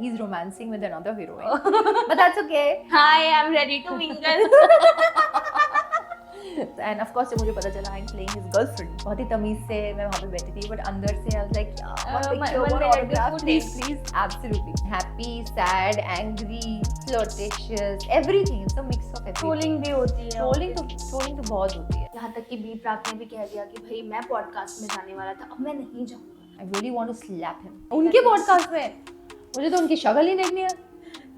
he's romancing with another heroine. But that's okay. Hi, I'm ready to mingle. And of course जब मुझे पता चला I'm playing his girlfriend, बहुत ही तमीज से मैं वहाँ पे बैठी थी, but अंदर से I was like, one picture, one autograph, please, please. Absolutely. Happy, sad, angry, flirtatious, everything. It's a mix of everything. Trolling भी होती है. ट्रोलिंग तो बहुत होती है. यहाँ तक कि बी प्राक ने भी कह दिया कि भाई मैं पॉडकास्ट में जाने वाला था, अब मैं नहीं जाऊंगा. I really want to slap him. उनके पॉडकास्ट में मुझे तो उनकी शक्ल ही देखनी है.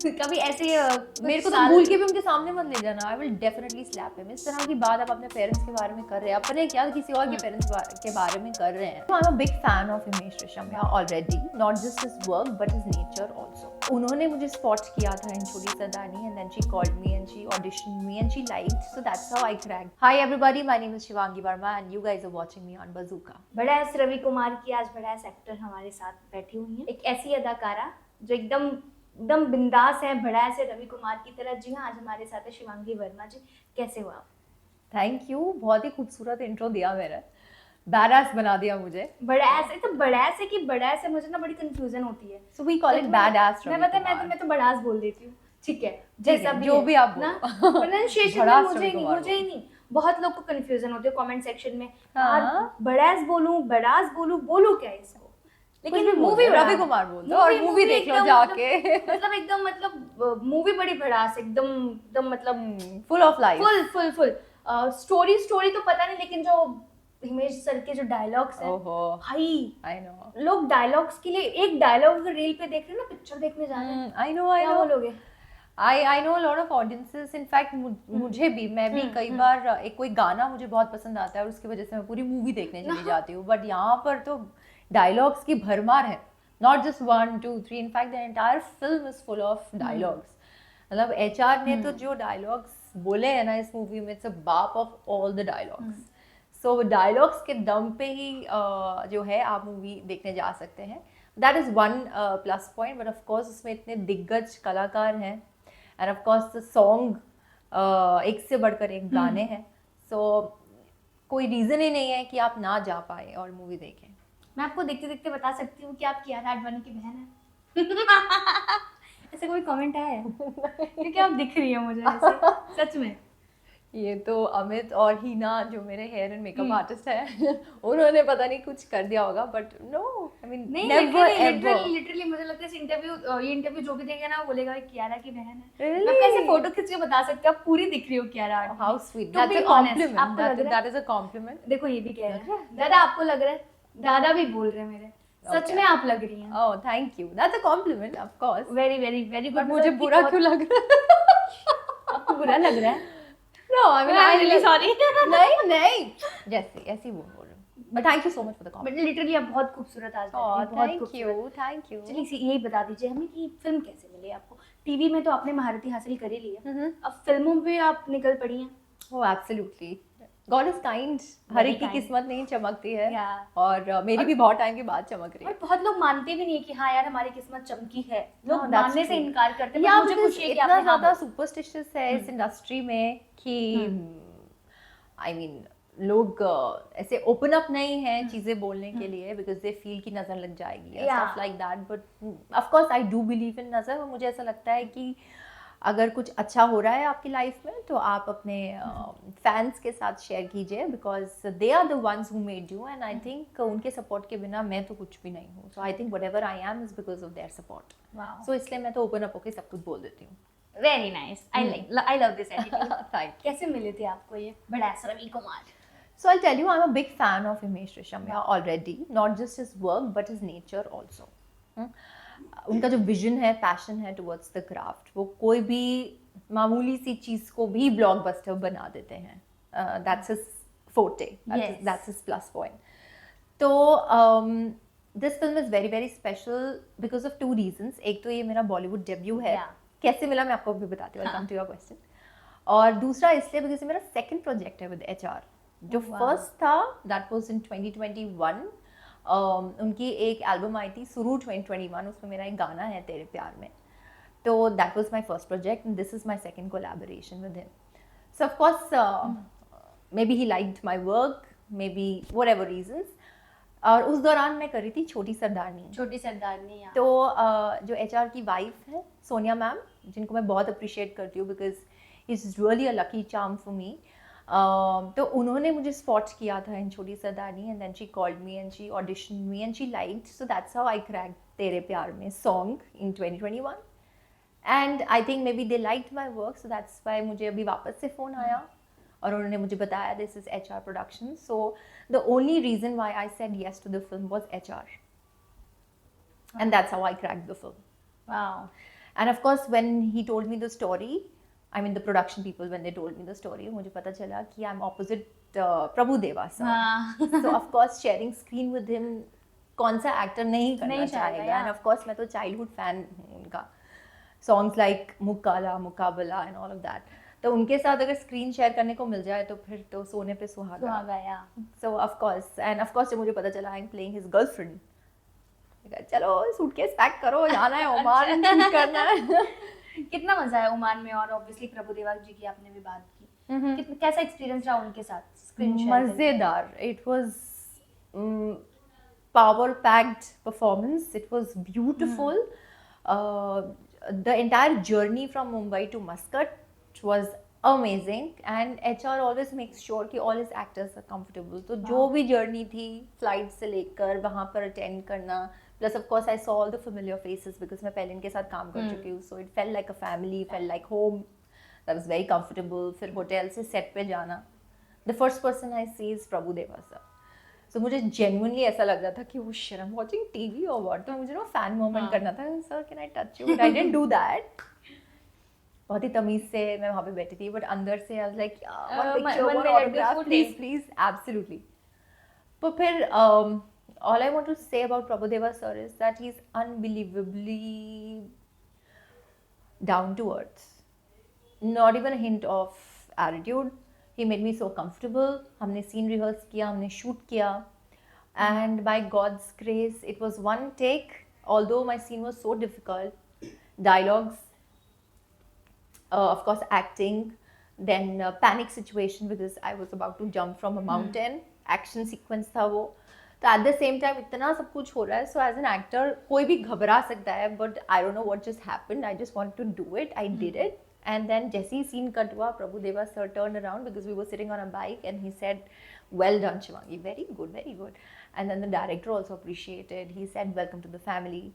कभी ऐसे मेरे को तो भूल के भी उनके सामने मत ले जाना. I will definitely slap him. इस तरह की बात आप अपने पेरेंट्स के बारे में कर रहे हैं, अपने क्या किसी और के पेरेंट्स के बारे में कर रहे हैं. I am a big fan of Himesh Reshammiya already, not just his work but his nature also. उन्होंने मुझे स्पॉट किया था in Chhoti Sardarni and then she called me and she auditioned me and she liked, so that's how I cracked. Hi everybody, my name is Shivangi Verma and you guys are watching me on bazooka. बड़ास रवि कुमार की आज बड़ास actor हमारे साथ बैठी हुई हैं. एक ऐसी अदाकारा जो एकदम बिंदास है, भड़ास है रवि कुमार की तरह. जी हाँ, आज हमारे साथ है शिवांगी वर्मा जी. कैसे हो आप? Thank you. बहुत ही खूबसूरत इंट्रो दिया मेरा. बैडास बना दिया मुझे. बड़ास है तो बड़ास है कि बड़ास है, मुझे ना बड़ी कंफ्यूजन होती है. So we call it badass. मैं तो बड़ास बोल देती हूँ. ठीक है, जैसा भी जो भी आप ना प्रोनाउंसिएशन में मुझे ही नहीं बहुत लोग को कंफ्यूजन होती है कमेंट सेक्शन में. यार बड़ास बोलूं, बड़ास बोलूं क्या इसको? लेकिन मूवी रवि कुमार बोल दो और मूवी देख लो जाके. मतलब मूवी बड़ी भड़ास, एकदम मतलब full of life. Full story तो पता नहीं, लेकिन जो हिमेश सर के जो डायलॉग्स हैं भाई, आई नो लोग डायलॉग्स के लिए एक डायलॉग रील पे देख रहे हैं ना, पिक्चर देखने जा रहे हैं. आई नो क्या बोलोगे? I know a lot of audiences. In fact मुझे भी, मैं भी कई बार एक कोई गाना मुझे बहुत पसंद आता है और उसकी वजह से मैं पूरी मूवी देखने चली जाती हूँ. बट यहाँ पर तो डायलॉग्स की भरमार है. Not just 1 2 3, in fact the entire film is full of dialogues. मतलब HR ने तो जो डायलॉग्स बोले हैं ना इस मूवी में, इट्स अ बाप of all the dialogues. So dialogues के दम पे ही जो है आप मूवी देखने जा सकते हैं. That is one plus point. But of course उसमें इतने दिग्गज कलाकार हैं end of course the song एक से बढ़कर एक गाने हैं. सो कोई रीज़न ही नहीं है कि आप ना जा पाए और मूवी देखें. मैं आपको देखते देखते बता सकती हूँ कि आप कियारा आडवाणी की बहन है. ऐसे कोई कमेंट आया है? क्योंकि आप दिख रही है मुझे ऐसे, सच में. ये तो अमित और हीना जो मेरे हेयर एंड मेकअप आर्टिस्ट हैं उन्होंने पता नहीं कुछ कर दिया होगा. But no, I mean literally मुझे लगता है ये इंटरव्यू जो भी देगा ना वो बोलेगा कियारा की बहन है. मैं कैसे फोटो खींच के बता सकती हूँ आप पूरी दिख रही हो Kiara. How sweet. That's a compliment. That is a compliment. देखो ये भी कह रहे हैं दादा, आपको लग रहा है, दादा भी बोल रहे हैं मेरे. सच में आप लग रही हैं. Oh thank you. That's a compliment of course. Very very very good. मुझे बुरा क्यों लग रहा है? आपको बुरा लग रहा है? No, I mean I'm really sorry. नहीं जैसे ऐसी बोल रही हूँ. But thank you so much for the compliment. But literally आप बहुत खूबसूरत आज थैंक यू. चलिए यही बता दीजिए हमें कि फिल्म कैसे मिली आपको. टीवी में तो आपने महारथी हासिल कर ही लिया, अब फिल्मों में आप निकल पड़ी हैं. Oh absolutely. God is kind. हर एक की किस्मत नहीं चमकती है. और मेरी भी बहुत टाइम के बाद चमक रही है. और बहुत लोग मानते भी नहीं कि हाँ यार हमारी किस्मत चमकी है. लोग मानने से इनकार करते हैं. मुझे खुशी है कि इतना ज़्यादा सुपरस्टिशियस है इस इंडस्ट्री में कि आई मीन लोग ऐसे ओपन अप नहीं है चीज़ें बोलने के लिए, बिकॉज दे फील कि नज़र लग जाएगी stuff like that. But of course I do believe in नज़र. और मुझे ऐसा लगता है कि अगर कुछ अच्छा हो रहा है आपकी लाइफ में तो आप अपने फैंस के साथ शेयर कीजिए, because they are the ones who made you. And I think उनके सपोर्ट के बिना मैं तो कुछ भी नहीं हूँ. So I think whatever I am is because of their support. So इसलिए मैं तो ओपन अप होकर सब कुछ बोल देती हूँ. Very nice. I love this attitude. Thank you. कैसे मिले थे आपको ये बड़ास Ravi Kumar? So I'll tell you, I'm a big fan of Himesh Reshammiya already. Not just his work, but his nature also. उनका जो विजन है, पैशन है टुवर्ड्स द क्राफ्ट, वो कोई भी मामूली सी चीज़ को भी ब्लॉकबस्टर बना देते हैं. That's his forte. That's his plus point. तो this film is very very special because of 2 reasons. एक तो ये मेरा बॉलीवुड डेब्यू है. कैसे मिला मैं आपको भी बताती हूँ. I'll come to your question. और दूसरा इसलिए बिकॉज मेरा सेकंड प्रोजेक्ट है विद HR. जो फर्स्ट था दैट वाज इन 2021. उनकी एक एल्बम आई थी सुरूर 2021, उसमें मेरा एक गाना है तेरे प्यार में. तो that was my first project and this is my second collaboration with him. So of course may be he liked my work, may be whatever reasons. और उस दौरान मैं कर रही थी छोटी सरदारनी। छोटी सरदारनी, या तो जो HR की वाइफ है सोनिया मैम, जिनको मैं बहुत अप्रिशिएट करती हूँ because is really a lucky charm for me, तो उन्होंने मुझे स्पॉट किया था in Chhoti Sardarni, and then she called me and she audition me and she liked, so that's how I cracked Tere Pyaar Mein song in 2021, and I think maybe they liked my work, so that's why मुझे अभी वापस से phone आया और उन्होंने मुझे बताया this is HR production, so the only reason why I said yes to the film was HR, and that's how I cracked the film. Wow, And of course, when he told me the story, I mean the production people, when they told me the story, मुझे पता चला कि I'm opposite प्रभु देवा sir. हाँ So of course, sharing screen with him, कौन सा actor नहीं करना नहीं चाहेगा, चाहेगा? yeah. And of course, मैं तो childhood fan हूँ उनका. Songs like मुकाला, मुकाबला and all of that. तो उनके साथ अगर स्क्रीन शेयर करने को मिल जाए तो फिर तो सोने पे सुहागा. सुहागा, या So of course, and of course जब मुझे पता चला I'm playing his girlfriend, चलो सूटकेस पैक करो, जाना है ओमान, शूट करना है. कितना मजा है ओमान में, और ऑब्वियसली प्रभु देवा जी की आपने भी बात की, कितना कैसा एक्सपीरियंस रहा उनके साथ स्क्रीन शेयर? मजेदार. It was power packed performance. It was beautiful. The entire journey from Mumbai to Muscat was amazing, and HR always makes sure कि all his actors are comfortable. तो जो भी journey थी flight से लेकर वहाँ पर अटेंड करना, plus of course I saw all the familiar faces because मैं पहले इनके साथ काम कर चुकी हूँ, so it felt like a family, felt like home. That was very comfortable. फिर होटल से सेट पे जाना, the first person I see is प्रभु देवा sir. So मुझे genuinely ऐसा लग रहा था कि वो shit, I'm watching TV or what? तो मुझे ना फैन मोमेंट करना था, sir can I touch you? But I didn't do that. बहुत ही तमीज से मैं वहाँ पे बैठी थी, बट अंदर से I was like, one picture, one one minute, autograph, before please, this. please, absolutely. तो फिर all I want to say about Prabhudeva sir is that he's unbelievably down to earth. Not even a hint of attitude. He made me so comfortable. हमने scene rehearse किया, हमने shoot किया, and by God's grace, it was one take. Although my scene was so difficult, dialogues, of course acting, then panic situation because I was about to jump from a mountain. Action sequence था वो. तो at the same time इतना सब कुछ हो रहा है, so as an actor कोई भी घबरा सकता है, but I don't know what just happened. I just wanted to do it. I did it, and then जैसे ही scene cut हुआ, प्रभु देवा sir turned around because we were sitting on a bike, and he said, "Well done, Shivangi. Very good, very good." And then the director also appreciated. He said, "Welcome to the family."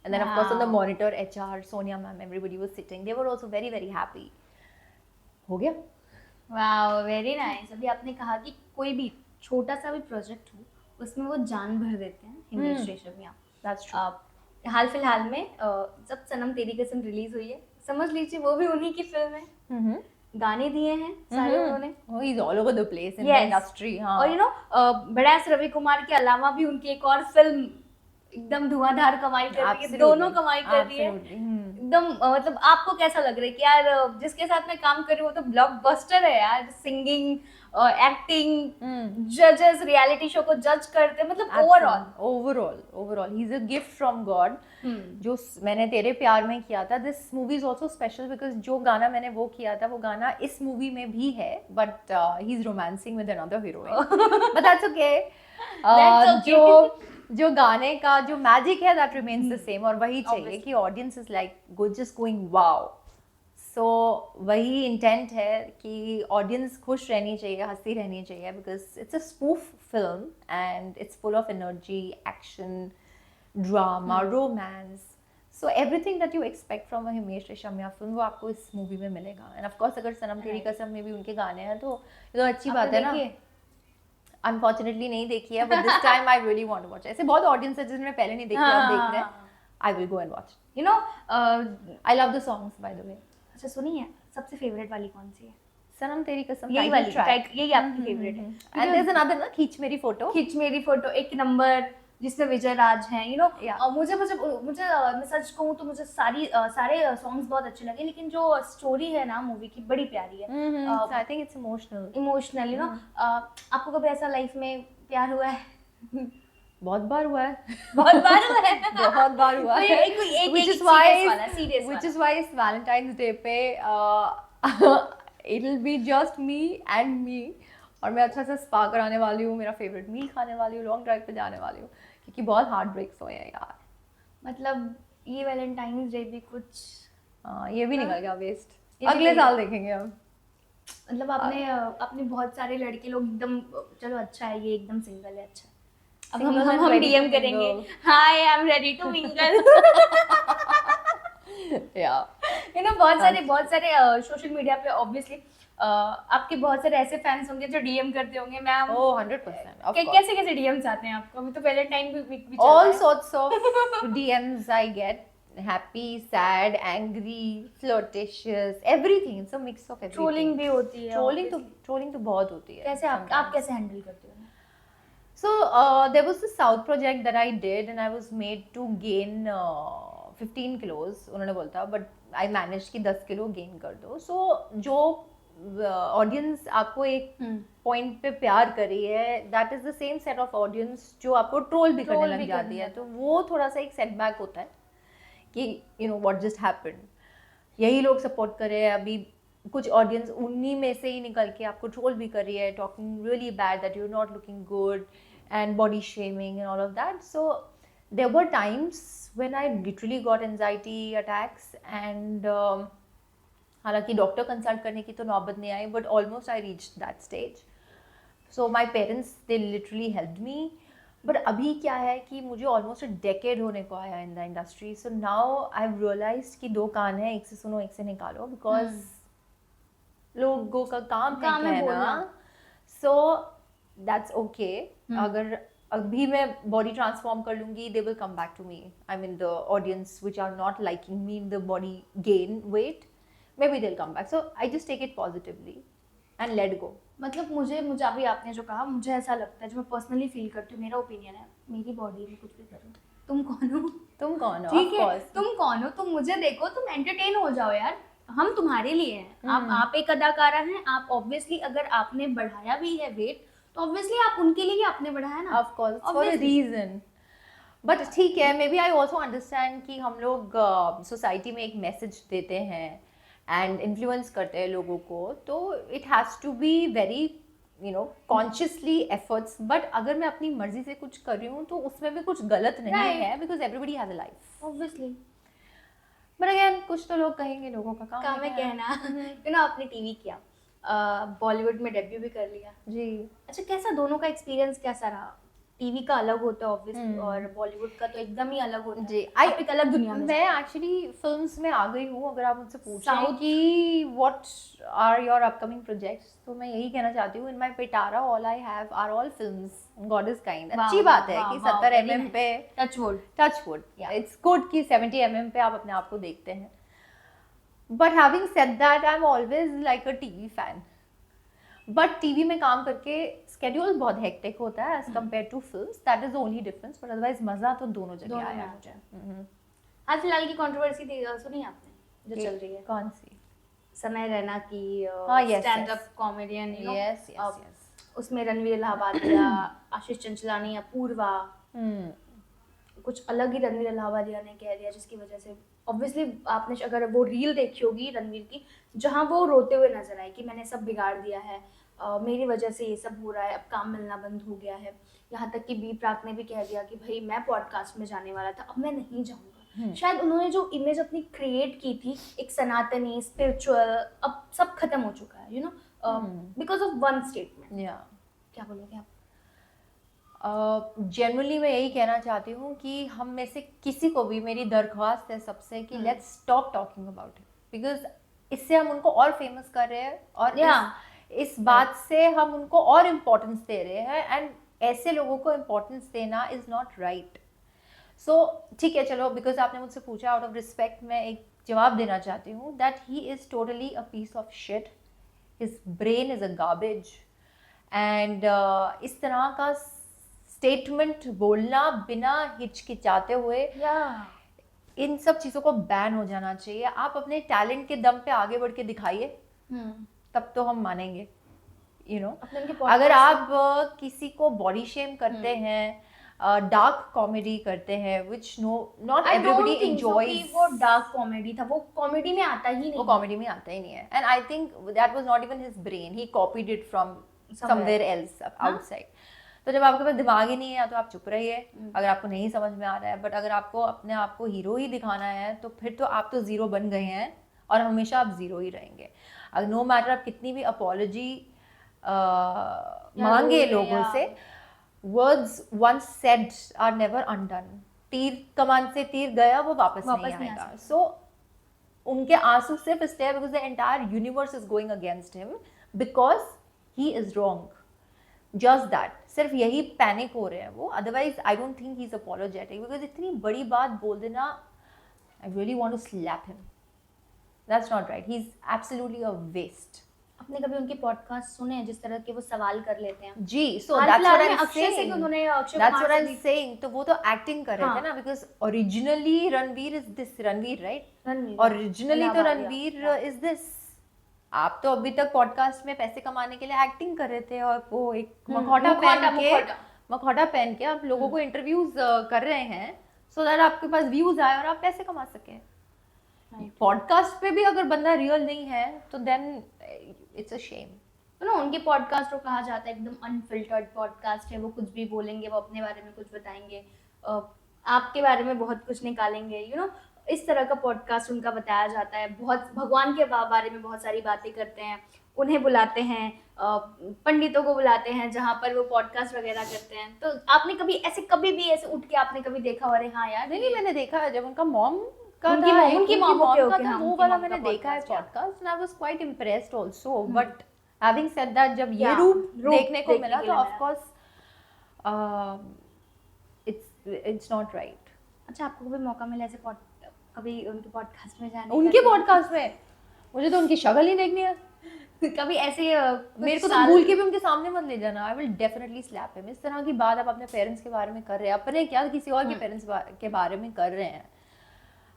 And then of course on the Wow. monitor, HR, Sonia ma'am, everybody was sitting. They were also very very happy. हो गया. Wow, very nice. अभी आपने कहा कि कोई भी छोटा सा भी प्रोजेक्ट हो उसमें वो जान भर देते हैं हिमेश रेशमिया. That's true. हाल फिलहाल में जब सनम तेरी कसम रिलीज हुई है, समझ लीजिए वो भी उन्हीं की फिल्म है. गाने दिए हैं सारे उन्होंने. Oh, he's all over the place in the Yes. industry. हाँ. और यू नो बड़ैस रवि कुमार के अलावा भी उनकी एक और फिल्म एकदम धुआंधार कमाई कर रही है. Absolutely. दोनों कमाई कर रही है Absolutely. एकदम. मतलब आपको कैसा लग रहा है कि यार जिसके साथ मैं काम कर रही हूँ वो तो ब्लॉकबस्टर है यार. सिंगिंग, एक्टिंग, जजेस, रियलिटी शो को जज करते, मतलब overall he is a gift from God. जो मैंने तेरे प्यार में किया था, this movie is also special because जो गाना मैंने वो किया था वो गाना इस मूवी में भी है, but he is romancing with another heroine, but that's okay. जो गाने का जो मैजिक है दैट रिमेन्स द सेम, और वही चाहिए कि audience is like just going wow. So वही इंटेंट है कि ऑडियंस खुश रहनी चाहिए, हंसती रहनी चाहिए, because it's a spoof film and it's full of energy, action, drama, romance. So everything that you expect from a Himesh Reshammiya film वो आपको इस मूवी में मिलेगा. एंड ऑफ कोर्स अगर सनम तेरी कसम में भी उनके गाने हैं तो ये तो अच्छी बात है ना. अनफॉर्चुनेटली नहीं देखी है, but this time I really want to watch. ऐसे बहुत ऑडियंस है जिन्होंने पहले नहीं देखी है, अब देख रहे हैं. I will go and watch. You know I love the songs by the way. अच्छा, सुनी है सबसे फेवरेट वाली कौन सी है? सनम तेरी कसम, यही वाली ट्रैक, यही आपकी फेवरेट है. एंड देयर इज अनदर ना, खींच मेरी फोटो. खींच मेरी फोटो एक नंबर, जिसमें विजय राज हैं. You know Yeah. मुझे मैं सच कहूँ तो मुझे सारे सॉन्ग्स बहुत अच्छे लगे, लेकिन जो स्टोरी है ना मूवी की बड़ी प्यारी है. I think it's emotional. You know आपको कभी ऐसा लाइफ में प्यार हुआ है? बहुत बार हुआ है. बहुत बार हुआ है. बहुत बार हुआ है. which is why which is why इस Valentine's Day पे it'll be just me and me, और मैं अच्छा सा स्पा कराने वाली हूँ, मेरा फेवरेट मील खाने वाली हूँ, लॉन्ग ड्राइव पे जाने वाली हूँ, क्योंकि बहुत हार्ट ब्रेक्स हुए हैं यार। मतलब ये वैलेंटाइंस डे भी कुछ, ये भी हाँ? निकल गया वेस्ट, ये भी अगले निकल साल देखेंगे हम। मतलब आपने बहुत सारे लड़के लोग एकदम, चलो अच्छा है ये एकदम सिंगल है, अच्छा है। अब Single and हम ready to डीएम करेंगे, mingle. Hi I am ready to mingle. या बहुत सारे सोशल मीडिया पे ऑब्वियसली आपके बहुत सारे ऐसे फैंस होंगे जो डीएम करते होंगे मैम। ओह 100% ऑफ कोर्स, कैसे कैसे डीएम्स आते हैं आपको? अभी तो वैलेंटाइन वीक भी चल रहा all है। sorts of DMs I get, happy, sad, angry, flirtatious, everything. It's a mix of everything. Trolling भी होती है, ट्रोलिंग तो बहुत होती है। कैसे आप sometimes. कैसे हैंडल करते हो? So there was this South project that I did, and I was made to gain 15 kilos. उन्होंने बोला था, but I managed कि 10 किलो gain कर दो. So जो ऑडियंस आपको एक पॉइंट पे प्यार कर रही है, that is the same set of audience जो आपको ट्रोल भी करने लग जाती है, तो वो थोड़ा सा एक सेटबैक होता है कि you know what just happened, यही लोग सपोर्ट कर रहे हैं, अभी कुछ ऑडियंस उन्हीं में से ही निकल के आपको ट्रोल भी कर रही है, talking really bad that you are not looking good and body shaming and all of that. So there were times when I literally got anxiety attacks and हालांकि डॉक्टर कंसल्ट करने की तो नौबत नहीं आई, but almost I reach that stage. So my parents they literally helped me. But अभी क्या है कि मुझे ऑलमोस्ट अ डेकेड होने को आया in the industry, so now I have realised कि दो कान है, एक से सुनो एक से निकालो, बिकॉज लोगों का काम है कहना. So that's okay. अगर अभी मैं बॉडी ट्रांसफॉर्म कर लूंगी, they will come back to me. I mean the audience which are not liking me in the body gain weight, maybe they'll come back. So I just take it positively and let go. मतलब मुझे अभी आपने जो कहा, मुझे ऐसा लगता है, जो मैं पर्सनली फील करती हूँ, मेरा ओपिनियन है, मेरी बॉडी में कुछ भी करो, तुम कौन हो? ठीक है, तुम कौन हो? तुम मुझे देखो, तुम एंटरटेन हो जाओ यार, हम तुम्हारे लिए हैं. आप एक अदाकारा हैं, आप ऑब्वियसली अगर आपने बढ़ाया भी है वेट, तो ऑब्वियसली आप उनके लिए आपने बढ़ाया ना, of course, for a reason. But ठीक है, maybe I also understand कि हम लोग सोसाइटी में एक मैसेज देते हैं एंड इन्फ्लुएंस करते हैं लोगों को, तो it has to be very you know consciously efforts. But अगर मैं अपनी मर्जी से कुछ कर रही हूँ तो उसमें भी कुछ गलत नहीं है, because everybody has a life obviously. But again कुछ तो लोग कहेंगे, लोगों का काम है कहना. यू नो आपने टीवी किया, बॉलीवुड में डेब्यू भी कर लिया जी. अच्छा, कैसा दोनों का एक्सपीरियंस कैसा रहा? टीवी का अलग होता है ऑब्वियसली, और बॉलीवुड का तो एकदम ही अलग होता है जी. आप एक अलग दुनिया में. मैं एक्चुअली फिल्म्स में आ गई हूँ. अगर आप मुझसे पूछें कि what are your upcoming projects, तो मैं यही कहना चाहती हूँ, इन माय पिटारा all I have are all films. God is kind. अच्छी बात है कि 70 mm पे टच वुड इट्स गुड कि 70 mm पे आप अपने आप को देखते हैं. But having said that, I am always like a TV fan. But TV में काम करके स्केड्यूल बहुत हेक्टिक होता है as compared to films. That is the only difference. But otherwise मजा तो दोनों जगह आया मुझे. आज फिलहाल की कंट्रोवर्सी सुनी आपने जो चल रही है? कौन सी? समय रैना की स्टैंड अप कॉमेडियन. यस. उसमें रणवीर इलाहाबाद या आशीष चंचलानी या पूर्वा, कुछ अलग ही रणवीर इलाहाबादिया ने कह दिया, जिसकी वजह से ऑब्वियसली आपने अगर वो रील देखी होगी रणवीर की, जहाँ वो रोते हुए नजर आए कि मैंने सब बिगाड़ दिया है, मेरी वजह से ये सब हो रहा है, अब काम मिलना बंद हो गया है. यहाँ तक कि बी प्राक ने भी कह दिया कि भाई मैं पॉडकास्ट में जाने वाला था, अब मैं नहीं जाऊँगा. शायद उन्होंने जो इमेज अपनी क्रिएट की थी, एक सनातनी स्पिरिचुअल, अब सब खत्म हो चुका है, you know, because of one statement. क्या बोलोगे आप? जनरली मैं यही कहना चाहती हूँ कि हम में से किसी को भी मेरी दरख्वास्त है सबसे कि let's stop talking about it, because इससे हम उनको और फेमस कर रहे हैं, और इस बात से हम उनको और इम्पोर्टेंस दे रहे हैं, एंड ऐसे लोगों को इम्पोर्टेंस देना इज नॉट राइट. सो ठीक है, चलो, बिकॉज आपने मुझसे पूछा, आउट ऑफ रिस्पेक्ट मैं एक जवाब देना चाहती हूँ that he is totally a piece of shit. His brain is a garbage, and इस तरह का स्टेटमेंट बोलना बिना हिचकिचाते हुए, इन सब चीज़ों को बैन हो जाना चाहिए. आप अपने टैलेंट के दम पे आगे बढ़ के दिखाइए, तब तो हम मानेंगे, यू नो. अगर आप किसी को बॉडी शेम करते हैं, डार्क कॉमेडी करते हैं, विच नॉट एवरीबडी एंजॉयज. वो डार्क कॉमेडी था, वो कॉमेडी में आता ही नहीं. वो कॉमेडी में आता ही नहीं है, and I think that was not even his brain. He copied it from somewhere else outside. तो जब आपके पास दिमाग ही नहीं है, या तो आप चुप रहिए अगर आपको नहीं समझ में आ रहा है, बट अगर आपको अपने आप को हीरो ही दिखाना है तो फिर तो आप तो जीरो बन गए हैं और हमेशा आप जीरो ही रहेंगे। अगर नो मैटर आप कितनी भी अपॉलॉजी मांगे लोगों से, words once said are never undone. तीर कमान से तीर गया, वो वापस नहीं आएगा। सो उनके आंसू सिर्फ इसलिए because the entire universe is going against him because he is wrong, just that. सिर्फ यही पैनिक हो रहे हैं वो, otherwise I don't think he is apologetic. Because इतनी बड़ी बात बोल देना, I really want to slap him, that's not right, he is absolutely a waste. आपने कभी उनके पॉडकास्ट सुने हैं जिस तरह के वो सवाल कर लेते हैं? जी, so that's what I am saying, उन्होंने Akshay that's Kumar what I say am saying. तो वो तो एक्टिंग कर रहे थे ना, because originally Ranveer is this, Ranveer right, originally तो रणवीर इज दिस। आप तो अभी तक पॉडकास्ट में पैसे कमाने के लिए एक्टिंग कर रहे थे और वो एक मखौटा पहन के आप लोगों को इंटरव्यूज कर रहे हैं सो दैट आपके पास व्यूज आए और आप पैसे कमा सकें। पॉडकास्ट पे भी अगर बंदा रियल नहीं है तो देन इट्स अ शेम। तो ना उनके पॉडकास्ट को कहा जाता है एकदम अनफिल्टर्ड पॉडकास्ट है, वो कुछ भी बोलेंगे, वो अपने बारे में कुछ बताएंगे, आपके बारे में बहुत कुछ निकालेंगे, यू नो, इस तरह का पॉडकास्ट उनका बताया जाता है। बहुत भगवान के बारे में बहुत सारी बातें करते हैं, उन्हें बुलाते हैं, पंडितों को बुलाते हैं जहाँ पर वो पॉडकास्ट वगैरह करते हैं। तो आपने कभी ऐसे उठ के आपने कभी देखा? अरे हाँ यार, नहीं मैंने देखा है जब उनका मॉम उनकी मॉम का था, वो वाला मैंने देखा है podcast and I was quite impressed also. But having said that, जब ये रूप देखने को मिला तो of course it's not right. अच्छा, आपको कभी मौका मिला ऐसे कभी उनके पॉडकास्ट में जाने? उनके पॉडकास्ट में मुझे तो उनकी शक्ल ही देखनी है। कभी ऐसे मेरे को तो भूल के भी उनके सामने मत ले जाना, I will definitely slap him. इस तरह की बात आप अपने पेरेंट्स के बारे में कर रहे हैं, अपने क्या किसी और के पेरेंट्स के बारे में कर रहे हैं,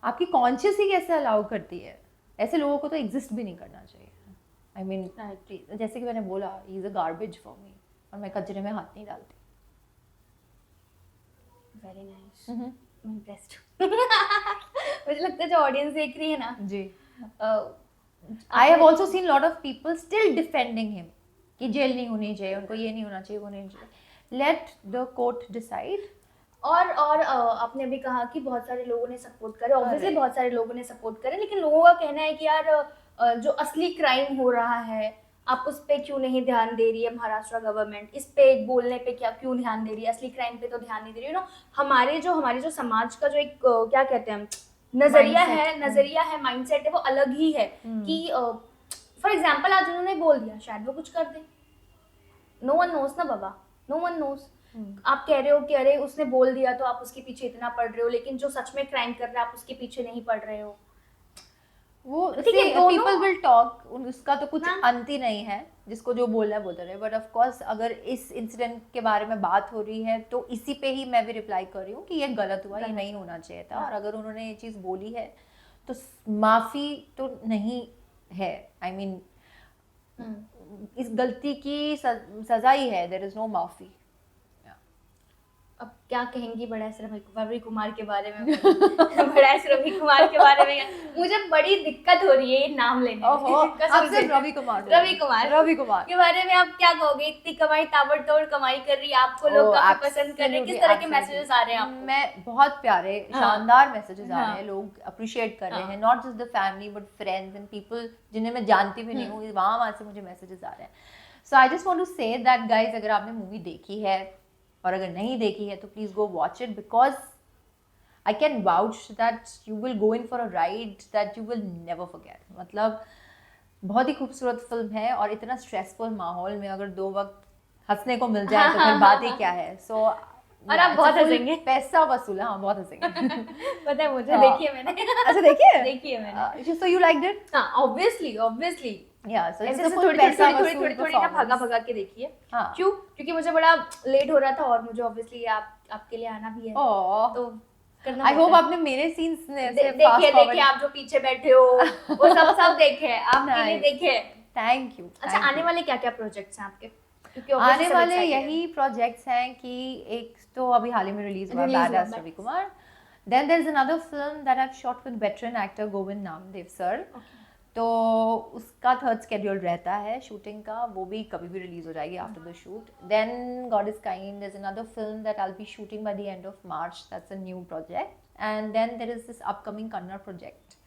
आपकी कॉन्शियस ही कैसे अलाउ करती है? ऐसे लोगों को तो एग्जिस्ट भी नहीं करना चाहिए। आई मीन जैसे कि मैंने बोला, he is a garbage for me, और मैं कचरे में हाथ नहीं डालती। Very nice, impressed. मुझे लगता है जो ऑडियंस देख रही है ना जी, I have also seen lot of people still defending him कि जेल नहीं होनी चाहिए, उनको ये नहीं होना चाहिए, वो नहीं होना चाहिए। Let the court decide. और आपने अभी कहा कि बहुत सारे लोगों ने सपोर्ट करे, ऑब्वियसली बहुत सारे लोगों ने सपोर्ट करे, लेकिन लोगों का कहना है कि यार जो असली क्राइम हो रहा है आप उस पे क्यों नहीं ध्यान दे रही है महाराष्ट्र गवर्नमेंट, इस पे बोलने पे क्यों ध्यान दे रही है, असली क्राइम पे तो ध्यान नहीं दे रही है। हमारे जो समाज का जो एक क्या कहते हैं नजरिया है, माइंडसेट है, वो अलग ही है कि फॉर एग्जांपल आज उन्होंने बोल दिया, शायद वो कुछ कर दे, नो वन नोस ना बाबा, नो वन नोस। आप कह रहे हो कि अरे उसने बोल दिया तो आप उसके पीछे इतना पड़ रहे हो, लेकिन जो सच में क्राइम कर रहा है आप उसके पीछे नहीं पड़ रहे हो। वो पीपल विल टॉक, उसका तो कुछ अंत ही नहीं है, जिसको जो बोलना है बोलते रहे। बट ऑफ कोर्स अगर इस इंसिडेंट के बारे में बात हो रही है तो इसी पे ही मैं भी रिप्लाई कर रही हूँ कि ये गलत हुआ, ये नहीं होना चाहिए था। और अगर उन्होंने ये चीज़ बोली है तो माफ़ी तो नहीं है, आई मीन इस गलती की सजा ही है, देयर इज नो माफ़ी। अब क्या कहेंगी बड़ा रवि कुमार के बारे में? बड़ा रवि कुमार के बारे में मुझे बड़ी दिक्कत हो रही है ये नाम लेने में। रवि कुमार के बारे में आप क्या कहोगे? इतनी कमाई, ताबड़तोड़ कमाई कर रही है, आपको लोग काफी पसंद कर रहे हैं, किस तरह के मैसेजेस आ रहे हैं आपको? मैं बहुत प्यारे शानदार मैसेजेस आ रहे हैं, लोग अप्रिशिएट कर रहे हैं, not just the family but friends and people जिन्हें मैं जानती भी नहीं हूँ, वहाँ से मुझे मैसेजेस आ रहे हैं। So I just want to say that guys, अगर आपने मूवी देखी है और अगर नहीं देखी है तो please go watch it, because I can vouch that you will go in for a ride that you will never forget. मतलब बहुत ही खूबसूरत फिल्म है और इतना स्ट्रेसफुल माहौल में अगर 2 वक्त हंसने को मिल जाए तो फिर बात ही क्या है। सो और आप बहुत हंसेंगे, पैसा वसूल है। हाँ, बहुत हंसेंगे। पता है मुझे, देखिए मैंने। अच्छा, देखिए मैंने। So you liked it? हाँ, ऑब्वियसली या सो ऐसे थोड़ी ना भागा के देखिए। हाँ। क्यों? क्योंकि मुझे बड़ा लेट हो रहा था और मुझे ऑब्वियसली आपके लिए आना भी है, तो करना। आई होप आपने मेरे सीन्स में से देखिए आप जो पीछे बैठे हो वो सब देखे, आपके लिए देखे। Thank you. अच्छा, आने वाले क्या प्रोजेक्ट्स हैं आपके? आने वाले यही प्रोजेक्ट्स हैं कि एक तो अभी हाल ही में रिलीज हुआ badass Ravi Kumar, then there is another film that I have shot with veteran actor Govind Namdev sir. तो उसका थर्ड स्केड्यूल रहता है शूटिंग का, वो भी कभी भी रिलीज हो जाएगी after the shoot. Then God is kind is another film that I will be shooting by the end of March. That's a new project. And then there is this upcoming Kannada project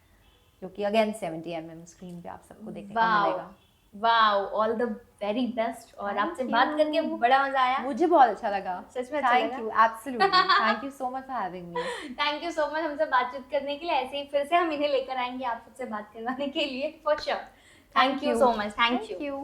जो कि again 70mm screen पे आप सबको देखने को wow मिलेगा. Wow, all the very best. और Thank आपसे you. बात करके बड़ा मजा आया. मुझे बहुत अच्छा लगा. सच में अच्छा थैंक लगा? You. Absolutely. Thank you so much for having me. Thank you so much हमसे बातचीत करने के लिए. ऐसे ही फिर से हम इन्हें लेकर आएंगे आप सबसे बात करवाने के लिए for sure. Thank you so much. Thank you.